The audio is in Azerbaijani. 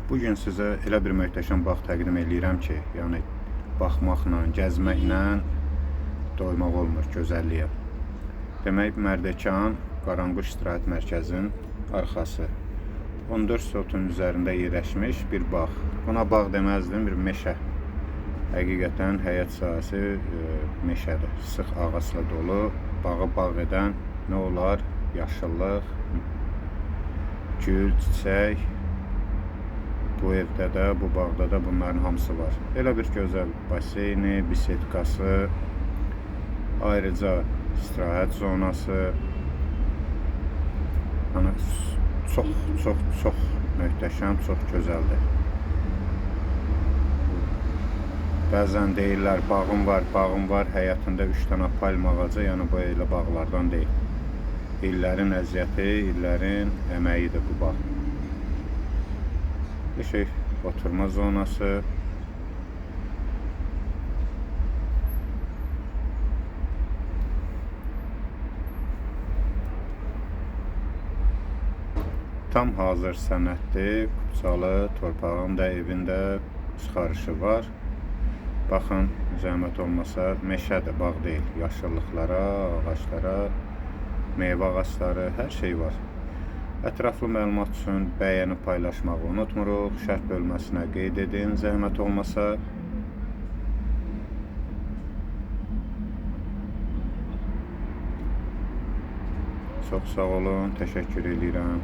Bugün sizə elə bir möhtəşəm bağ təqdim edirəm ki, yəni baxmaqla, gəzməklə doymaq olmur gözəlliyə. Demək, Mərdəkan Qaranquş İstirahət Mərkəzinin arxası. 14 sotun üzərində yerləşmiş bir bağ. Buna bağ deməzdim, bir meşə. Həqiqətən həyat sahəsi meşədir. Sıx ağacla dolu. Bağı bağ edən nə olar? Yaşıllıq, gül, çiçək. Bu evdə də, bu bağda da bunların hamısı var. Elə bir gözəl baseyni, bisetkası, ayrıca istirahət zonası. Yəni, çox möhtəşəm, çox gözəldir. Bəzən deyirlər, bağım var, həyatında 3 dənə palma ağacı, yəni bu elə bağlardan deyil. İllərin əziyyəti, illərin əməyidir bu bağ. Oturma zonası. Tam hazır sənətdir. Kupçalı torpağın da evində çıxarışı var. Baxın, zəhmət olmasa meşədir, bağ deyil. Yaşıllıqlara, ağaçlara, meyvə ağaçları, hər şey var. Ətraflı məlumat üçün bəyənib paylaşmağı unutmuruq. Şərh bölməsinə qeyd edin, zəhmət olmasa. Çox sağ olun, təşəkkür edirəm.